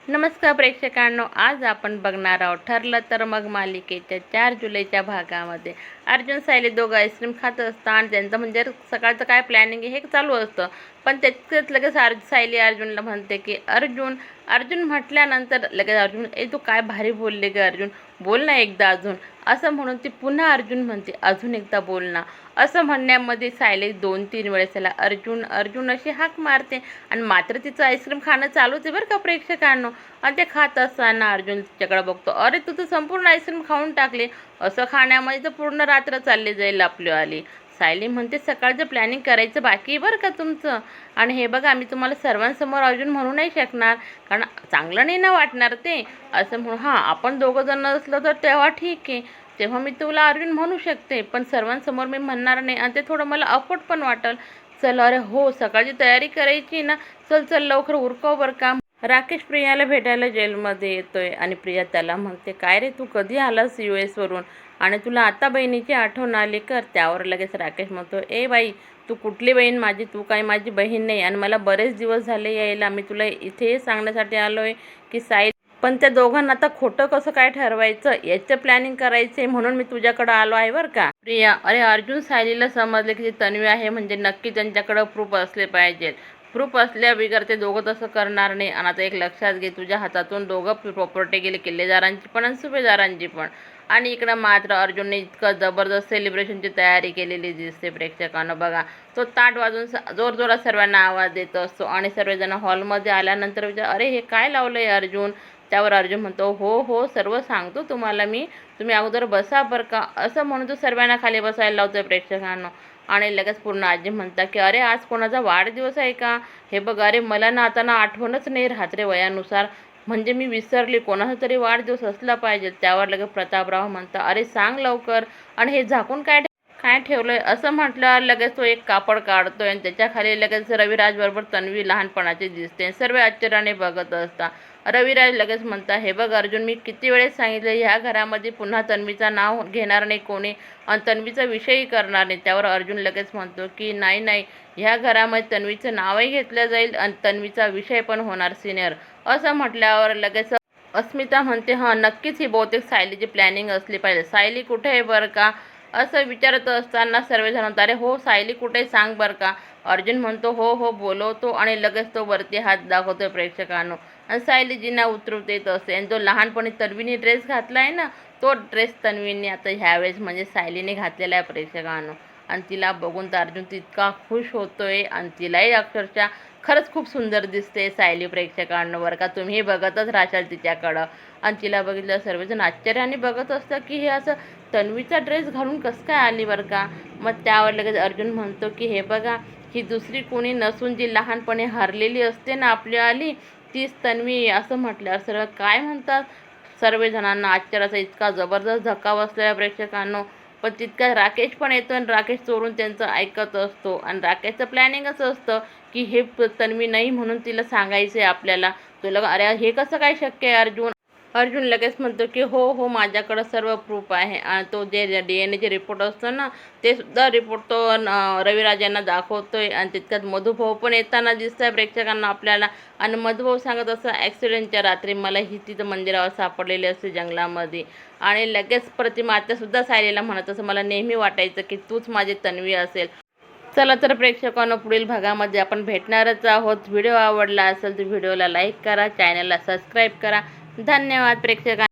नमस्कार प्रेक्षकांनो, आज आपण बघणार आहोत ठरलं तर मग मालिकेच्या 4 जुलैच्या भागामध्ये अर्जुन सायली दोघं आईस्क्रीम खात असतात आणि त्यांचं म्हणजे सकाळचं काय प्लॅनिंग हे चालू असतं. पण त्याच्यात लगेच सायली अर्जुनला म्हणते की अर्जुन अर्जुन म्हटल्यानंतर लगेच अर्जुन तू काय भारी बोलले ग अर्जुन, बोल ना एकदा अजून, असं म्हणून ती पुन्हा अर्जुन म्हणते अजून एकदा बोल ना. असं म्हणण्यामध्ये सायली 2-3 वेळेस त्याला अर्जुन अर्जुन अशी हाक मारते आणि मात्र तिचं आईस्क्रीम खाणं चालूच आहे बरं का प्रेक्षकांनो. आणि ते खात असताना अर्जुन तिच्याकडे बघतो, अरे तू तर संपूर्ण आईस्क्रीम खाऊन टाकली, असं खाण्यामध्ये तर पूर्ण रात्र चालली जाईल आपलीवाली. सायली म्हणते सकाळचं प्लॅनिंग करायचं बाकी आहे बरं का तुमचं. आणि हे बघा मी तुम्हाला सर्वांसमोर अर्जुन म्हणू नाही शकणार, कारण चांगलं नाही ना वाटणार ते. असं म्हणून हां आपण दोघं जण असलो तर तेव्हा ठीक आहे, तेव्हा मी तुला अर्जुन म्हणू शकते, पण सर्वांसमोर मी म्हणणार नाही आणि ते थोडं मला अफोट पण वाटेल. चल अरे हो सकाळची तयारी करायची ना, चल चल लवकर उरकव बरं का. राकेश प्रियाला भेटायला जेलमध्ये येतोय आणि प्रिया त्याला म्हणते काय रे तू कधी आलास US वरून आणि तुला आता बहिणीची आठवण आली कर. त्यावर लगेच राकेश म्हणतो ए बाई तू कुठली बहीण माझी, तू काही माझी बहीण नाही आणि मला बरेच दिवस झाले यायला. मी तुला इथे सांगण्यासाठी आलो आहे की साई, पण त्या दोघांना आता खोटं कसं काय ठरवायचं याचं प्लॅनिंग करायचं म्हणून मी तुझ्याकडं आलो आहे बरं का. प्रिया अरे अर्जुन सायलीला समजले की ती तन्वी आहे म्हणजे नक्की त्यांच्याकडं प्रूफ असले पाहिजेत. प्रूफ असल्याबिगर ते दोघं तसं करणार नाही. आणि आता एक लक्षात घे, तुझ्या हातातून दोघं प्रॉपर्टी गेली, किल्लेदारांची पण आणि सुभेदारांची पण. आणि इकडं मात्र अर्जुनने इतकं जबरदस्त सेलिब्रेशनची तयारी केलेली दिसते प्रेक्षकांना. बघा तो ताट वाजून जोरजोरात सर्वांना आवाज देत असतो आणि सर्वजण हॉलमध्ये आल्यानंतर विचार अरे हे काय लावलं आहे अर्जुन. त्यावर अर्जुन म्हणतो हो हो सर्व सांगतो तुम्हाला मी, तुम्ही अगोदर बसा बरं का. असं म्हणून तो सर्वांना खाली बसायला लावतोय प्रेक्षकांना. आणि लगेच पूर्ण आजी म्हणतात की अरे आज कोणाचा वाढदिवस आहे का. हे बघ अरे मला ना आता ना आठवणच नाही राहत रे वयानुसार, म्हणजे मी विसरली, कोणाचा तरी वाढदिवस असला पाहिजे. त्यावर लगेच प्रतापराव म्हणतात अरे सांग लवकर आणि हे झाकून काय काय ठेवलंय. असं म्हटल्यावर लगेच तो एक कापड काढतोय आणि त्याच्या खाली लगेच रविराज बरोबर तन्वी लहानपणाची दिसते. सर्व आश्चर्याने बघत असता. रविराज लगेच म्हणता हे बघ अर्जुन मी किती वेळेस सांगितलं ह्या घरामध्ये पुन्हा तन्वीचं नाव घेणार नाही कोणी आणि तन्वीचा विषयही करणार नाही. त्यावर अर्जुन लगेच म्हणतो की नाही नाही ह्या घरामध्ये तन्वीचं नावही घेतलं जाईल आणि तन्वीचा विषय पण होणार सिनियर. असं म्हटल्यावर लगेच अस्मिता म्हणते हां नक्कीच ही बहुतेक सायलीची प्लॅनिंग असली पाहिजे. सायली कुठे आहे बरं का. असं विचारत असताना सर्वजण म्हणतात अरे हो सायली कुठे सांग बरं का. अर्जुन म्हणतो हो हो बोलवतो आणि लगेच तो वरती हात दाखवतो प्रेक्षकांनो. आणि सायलीजींना उतरवता येत असते आणि जो लहानपणी तन्वीने ड्रेस घातला आहे ना, तो ड्रेस तन्वीने आता ह्यावेळेस म्हणजे सायलीने घातलेला आहे प्रेक्षकांनो. आणि तिला बघून तर अर्जुन तितका खुश होतोय आणि तिलाही अक्षरशः खरंच खूप सुंदर दिसते सायली प्रेक्षकांनो बरं का. तुम्ही बघतच राहाल तिच्याकडं. आणि तिला बघितलं सर्वजण आश्चर्याने बघत असतं की हे असं तन्वीचा ड्रेस घालून कसं काय आली बरं का. मग त्यावर लगेच अर्जुन म्हणतो की हे बघा ही दुसरी कोणी नसून जी लहानपणी हरलेली असते ना आपली आली तीच तन्वी. असं म्हटल्यावर सर्व काय म्हणतात, सर्वजणांना आश्चर्याचा इतका जबरदस्त धक्का बसलेला प्रेक्षकांनो. पण तितका राकेश पण येतो आणि राकेश चोरून त्यांचं ऐकत असतो. आणि राकेशचं प्लॅनिंग असं असतं की हे तन्वी नाही म्हणून तिला सांगायचं आहे आपल्याला. तुला अरे हे कसं काय शक्य आहे अर्जुन. अर्जुन लगेच म्हणतो की हो हो माझ्याकडं सर्व प्रूफ आहे. आणि तो जे DNA रिपोर्ट असतो ना ते सुद्धा रिपोर्ट तो रविराज यांना दाखवतोय. आणि तितक्यात मधुभाऊ पण येताना दिसतंय प्रेक्षकांना आपल्याला. आणि मधुभाऊ सांगत असं ॲक्सिडेंटच्या रात्री मला ही तिथं मंदिरावर सापडलेली असते जंगलामध्ये. आणि लगेच प्रतिमा आत्यासुद्धा सायलीला म्हणत असं मला नेहमी वाटायचं की तूच माझी तन्वी असेल. चला तर प्रेक्षकांनो पुढील भागामध्ये आपण भेटणारच आहोत. व्हिडिओ आवडला असेल तर व्हिडिओला लाईक करा, चॅनलला सबस्क्राईब करा. धन्यवाद प्रेक्षकांनो.